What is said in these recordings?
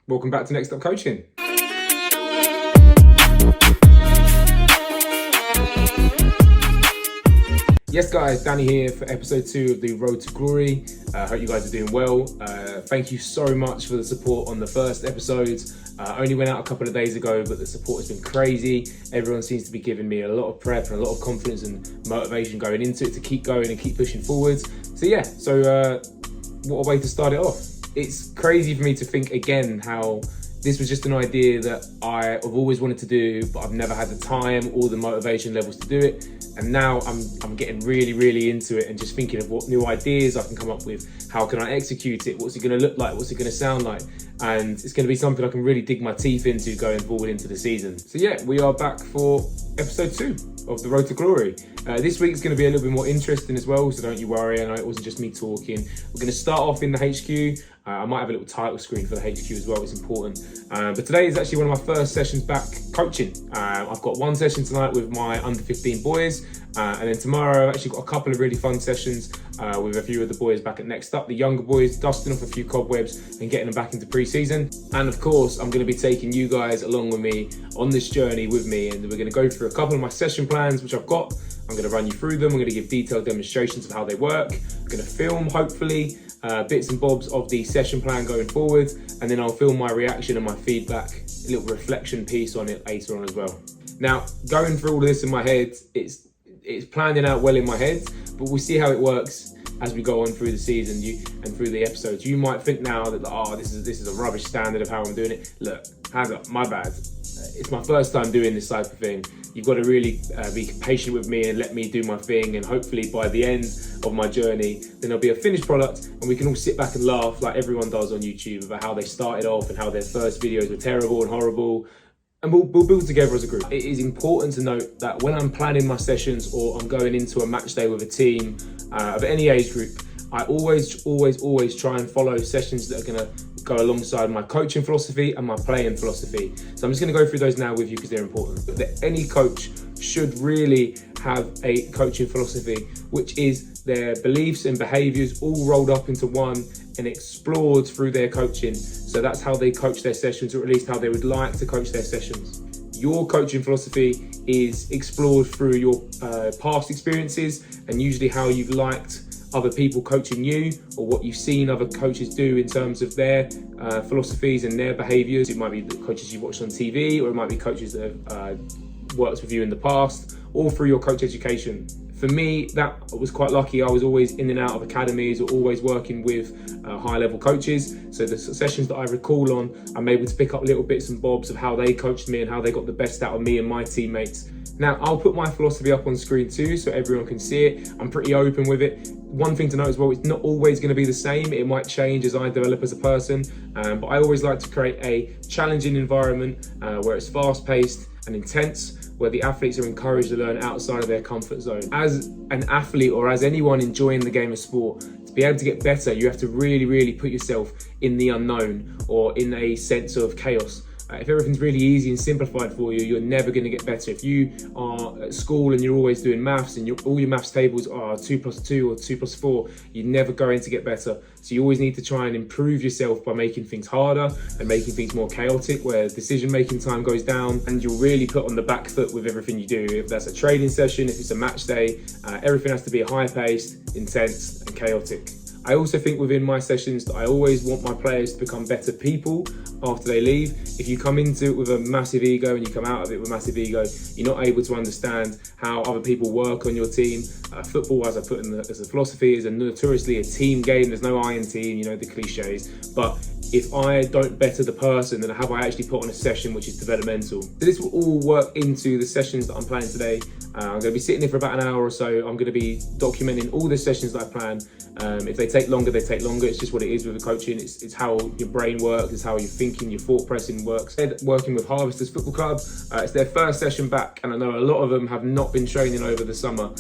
Welcome back to NXT-UP Coaching. Yes guys, Danny here for episode 2 of the Road to Glory. Hope you guys are doing well. Thank you so much for the support on the first episode. Only went out a couple of days ago, but the support has been crazy. Everyone seems to be giving me a lot of prep and a lot of confidence and motivation going into it to keep going and keep pushing forwards. So what a way to start it off. It's crazy for me to think again how this was just an idea that I've always wanted to do, but I've never had the time or the motivation levels to do it. And now I'm getting really into it and just thinking of what new ideas I can come up with. How can I execute it? What's it going to look like? What's it going to sound like? And it's going to be something I can really dig my teeth into going forward into the season. So yeah, we are back for episode 2 of the Road to Glory. This week's going to be a little bit more interesting as well, so don't you worry. I know it wasn't just me talking. We're going to start off in the HQ. I might have a little title screen for the HQ as well, it's important. But today is actually one of my first sessions back coaching. I've got one session tonight with my under 15 boys, and then tomorrow I've actually got a couple of really fun sessions with a few of the boys back at NXT-UP, the younger boys, dusting off a few cobwebs and getting them back into pre-season. And of course, I'm going to be taking you guys along with me on this journey with me, and we're going to go through a couple of my session plans, which I've got. I'm going to run you through them. I'm going to give detailed demonstrations of how they work. I'm going to film, hopefully, bits and bobs of the session plan going forward, and then I'll film my reaction and my feedback, a little reflection piece on it later on as well. Now, going through all of this in my head, it's planning out well in my head, but we'll see how it works as we go on through the season and through the episodes. You might think now that, this is a rubbish standard of how I'm doing it. Look, hands up, my bad. It's my first time doing this type of thing. You've got to really be patient with me and let me do my thing, and hopefully by the end of my journey, then there'll be a finished product and we can all sit back and laugh like everyone does on YouTube about how they started off and how their first videos were terrible and horrible. And we'll build together as a group. It is important to note that when I'm planning my sessions or I'm going into a match day with a team of any age group, I always try and follow sessions that are going to go alongside my coaching philosophy and my playing philosophy. So I'm just going to go through those now with you because they're important. But that any coach should really have a coaching philosophy, which is their beliefs and behaviors all rolled up into one and explored through their coaching. So that's how they coach their sessions, or at least how they would like to coach their sessions. Your coaching philosophy is explored through your past experiences and usually how you've liked other people coaching you, or what you've seen other coaches do in terms of their philosophies and their behaviors. It might be the coaches you watched on TV, or it might be coaches that have worked with you in the past, all through your coach education. For me, that was quite lucky. I was always in and out of academies, or always working with high-level coaches. So the sessions that I recall on, I'm able to pick up little bits and bobs of how they coached me and how they got the best out of me and my teammates. Now, I'll put my philosophy up on screen too, so everyone can see it. I'm pretty open with it. One thing to note as well, it's not always going to be the same. It might change as I develop as a person, but I always like to create a challenging environment where it's fast-paced and intense, where the athletes are encouraged to learn outside of their comfort zone. As an athlete, or as anyone enjoying the game of sport, to be able to get better, you have to really put yourself in the unknown, or in a sense of chaos. If everything's really easy and simplified for you, you're never going to get better. If you are at school and you're always doing maths and all your maths tables are 2 + 2 or 2 + 4, you're never going to get better. So you always need to try and improve yourself by making things harder and making things more chaotic, where decision-making time goes down and you'll really put on the back foot with everything you do. If that's a training session, if it's a match day, everything has to be high-paced, intense and chaotic. I also think within my sessions that I always want my players to become better people after they leave. If you come into it with a massive ego and you come out of it with a massive ego, you're not able to understand how other people work on your team. Football, as I put in as a philosophy, is notoriously a team game. There's no I in team, you know, the cliches. But if I don't better the person, then have I actually put on a session which is developmental? So this will all work into the sessions that I'm planning today. I'm going to be sitting here for about an hour or so. I'm going to be documenting all the sessions that I plan. If they take longer, they take longer. It's just what it is with the coaching. It's how your brain works. It's how your thinking, your thought pressing works. They're working with Harvesters Football Club. It's their first session back, and I know a lot of them have not been training over the summer.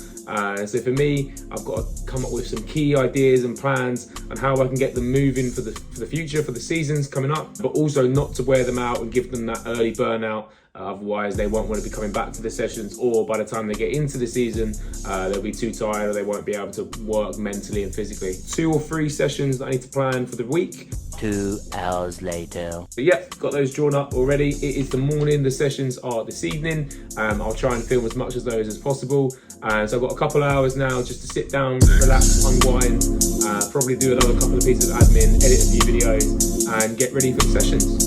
So for me, I've got to come up with some key ideas and plans on how I can get them moving for the future, for the seasons coming up, but also not to wear them out and give them that early burnout Otherwise, they won't want to be coming back to the sessions, or by the time they get into the season, they'll be too tired or they won't be able to work mentally and physically. 2 or 3 sessions that I need to plan for the week. 2 hours later. But yeah, got those drawn up already. It is the morning, the sessions are this evening. I'll try and film as much of those as possible. So I've got a couple of hours now just to sit down, relax, unwind, probably do another couple of pieces of admin, edit a few videos, and get ready for the sessions.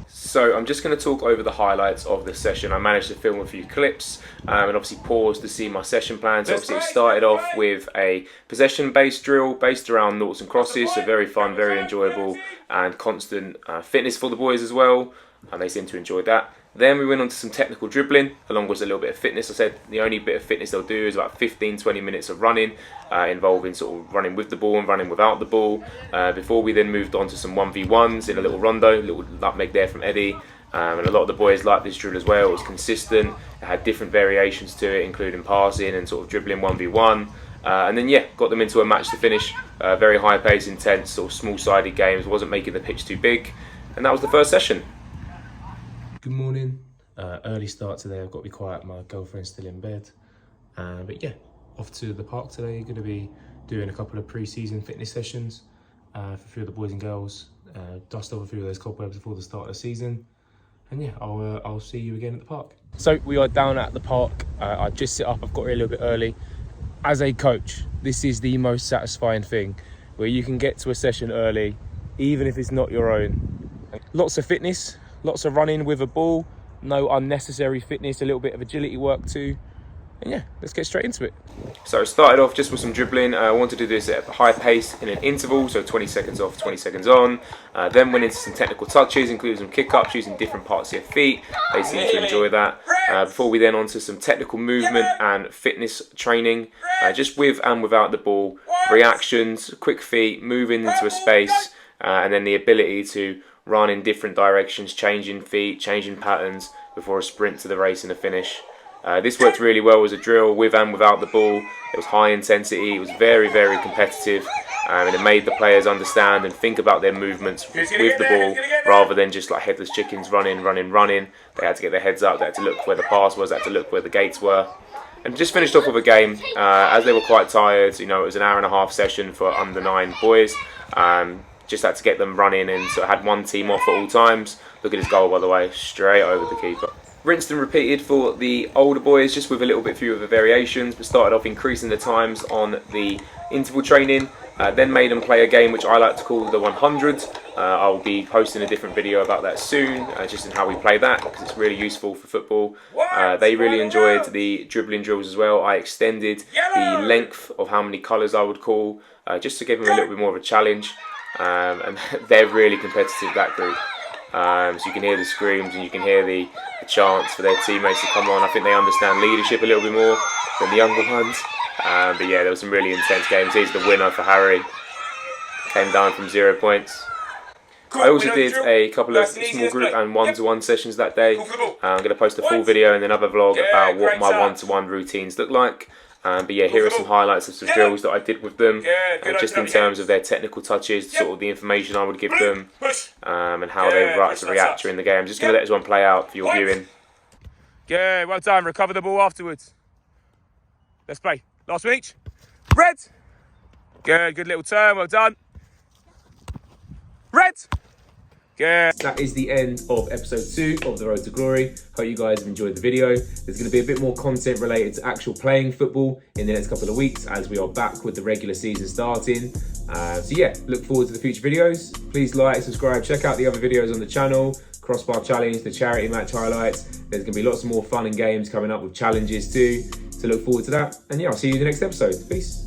So I'm just going to talk over the highlights of the session. I managed to film a few clips and obviously pause to see my session plans. Obviously it started off with a possession-based drill based around noughts and crosses, so very fun, very enjoyable, and constant fitness for the boys as well, and they seem to enjoy that. Then we went on to some technical dribbling, along with a little bit of fitness. I said the only bit of fitness they'll do is about 15-20 minutes of running, involving sort of running with the ball and running without the ball, before we then moved on to some 1v1s in a little rondo, little nutmeg there from Eddie. And a lot of the boys liked this drill as well. It was consistent, it had different variations to it, including passing and sort of dribbling 1v1. And then yeah, got them into a match to finish. Very high pace, intense, sort of small-sided games, wasn't making the pitch too big. And that was the first session. Good morning. Early start today. I've got to be quiet. My girlfriend's still in bed. But yeah, off to the park today. Going to be doing a couple of pre-season fitness sessions for a few of the boys and girls. Dust off a few of those cobwebs before the start of the season. And yeah, I'll see you again at the park. So we are down at the park. I just sit up. I've got here a little bit early. As a coach, this is the most satisfying thing, where you can get to a session early, even if it's not your own. Lots of fitness. Lots of running with a ball, no unnecessary fitness, a little bit of agility work too. And yeah, let's get straight into it. So I started off just with some dribbling. I wanted to do this at a high pace in an interval, so 20 seconds off, 20 seconds on. Then went into some technical touches, including some kick-ups using different parts of your feet. They seem to enjoy that. Before we then on to some technical movement and fitness training, just with and without the ball, reactions, quick feet, moving into a space, and then the ability to run in different directions, changing feet, changing patterns before a sprint to the race and the finish. This worked really well as a drill with and without the ball. It was high intensity, it was very, very competitive, and it made the players understand and think about their movements with the ball rather than just like headless chickens running. They had to get their heads up, they had to look where the pass was, they had to look where the gates were. And just finished off with a game, as they were quite tired. You know, it was an hour-and-a-half session for under 9 boys. Just had to get them running, and so I had one team off at all times. Look at his goal, by the way, straight over the keeper. Rinsed and repeated for the older boys, just with a little bit fewer of the variations, but started off increasing the times on the interval training. Then made them play a game which I like to call the 100. I'll be posting a different video about that soon, just in how we play that, because it's really useful for football. They really enjoyed the dribbling drills as well. I extended the length of how many colours I would call, just to give them a little bit more of a challenge. And they're really competitive, that group. So you can hear the screams and you can hear the chants for their teammates to come on. I think they understand leadership a little bit more than the younger ones. But yeah, there were some really intense games. Here's the winner for Harry. Came down from 0 points. I also did a couple of small group and one-to-one sessions that day. I'm going to post a full video and another vlog about what my one-to-one routines look like. But yeah, here are some highlights of some drills that I did with them, just in terms of their technical touches, sort of the information I would give them, and how they react during the game. I'm just going to let this one play out for your viewing. Yeah, well done. Recover the ball afterwards. Let's play. Last one each. Red. Good little turn. Well done. Red. Good. That is the end of episode 2 of The Road to Glory. Hope you guys have enjoyed the video. There's going to be a bit more content related to actual playing football in the next couple of weeks, as we are back with the regular season starting. So yeah, look forward to the future videos. Please like, subscribe, check out the other videos on the channel. Crossbar challenge, the charity match highlights. There's going to be lots more fun and games coming up with challenges too. So look forward to that. And yeah, I'll see you in the next episode. Peace.